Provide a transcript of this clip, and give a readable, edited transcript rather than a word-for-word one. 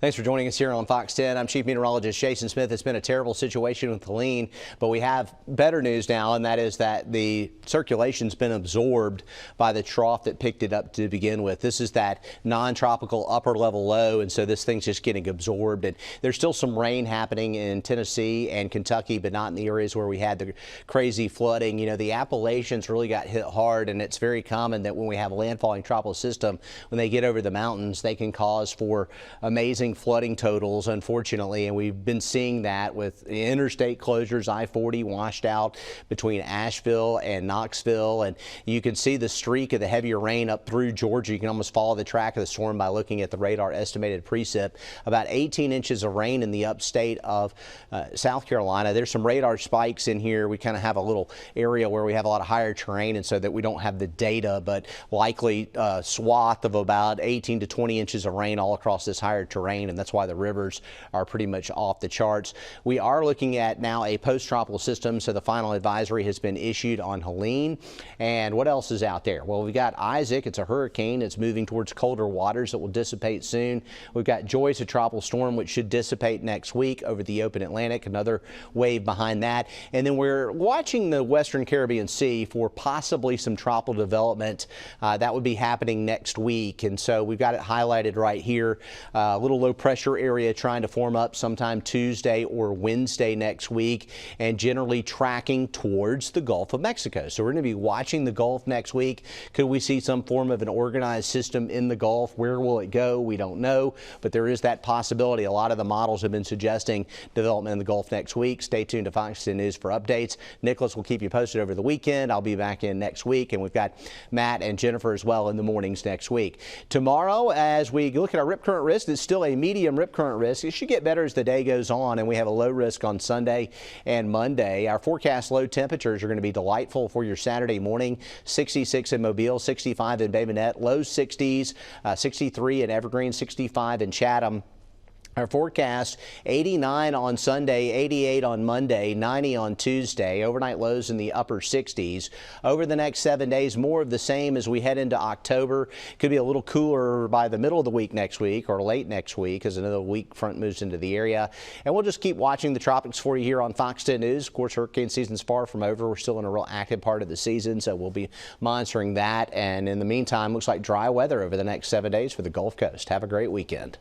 Thanks for joining us here on Fox 10. I'm Chief Meteorologist Jason Smith. It's been a terrible situation with Helene, but we have better news now, and that is that the circulation's been absorbed by the trough that picked it up to begin with. This is that non-tropical upper level low, and so this thing's just getting absorbed. And there's still some rain happening in Tennessee and Kentucky, but not in the areas where we had the crazy flooding. You know, the Appalachians really got hit hard, and it's very common that when we have a landfalling tropical system, when they get over the mountains, they can cause for amazing flooding totals, unfortunately, and we've been seeing that with interstate closures. I-40 washed out between Asheville and Knoxville, and you can see the streak of the heavier rain up through Georgia. You can almost follow the track of the storm by looking at the radar estimated precip. About 18 inches of rain in the upstate of South Carolina. There's some radar spikes in here. We kind of have a little area where we have a lot of higher terrain, and so that we don't have the data, but likely swath of about 18 to 20 inches of rain all across this higher terrain, and that's why the rivers are pretty much off the charts. We are looking at now a post-tropical system, so the final advisory has been issued on Helene. And what else is out there? Well, we've got Isaac. It's a hurricane. It's moving towards colder waters that will dissipate soon. We've got Joyce, a tropical storm, which should dissipate next week over the open Atlantic, another wave behind that. And then we're watching the Western Caribbean Sea for possibly some tropical development. That would be happening next week. And so we've got it highlighted right here. A little low pressure area trying to form up sometime Tuesday or Wednesday next week, and generally tracking towards the Gulf of Mexico. So we're going to be watching the Gulf next week. Could we see some form of an organized system in the Gulf? Where will it go? We don't know, but there is that possibility. A lot of the models have been suggesting development in the Gulf next week. Stay tuned to Fox 10 News for updates. Nicholas will keep you posted over the weekend. I'll be back in next week, and we've got Matt and Jennifer as well in the mornings next week. Tomorrow, as we look at our rip current risk, it's still a medium rip current risk. It should get better as the day goes on, and we have a low risk on Sunday and Monday. Our forecast low temperatures are going to be delightful for your Saturday morning. 66 in Mobile, 65 in Bay Minette, low 60s, 63 in Evergreen, 65 in Chatham. Our forecast, 89 on Sunday, 88 on Monday, 90 on Tuesday, overnight lows in the upper 60s. Over the next 7 days, more of the same as we head into October. Could be a little cooler by the middle of the week next week or late next week as another weak front moves into the area. And we'll just keep watching the tropics for you here on Fox 10 News. Of course, hurricane season's far from over. We're still in a real active part of the season, so we'll be monitoring that. And in the meantime, looks like dry weather over the next 7 days for the Gulf Coast. Have a great weekend.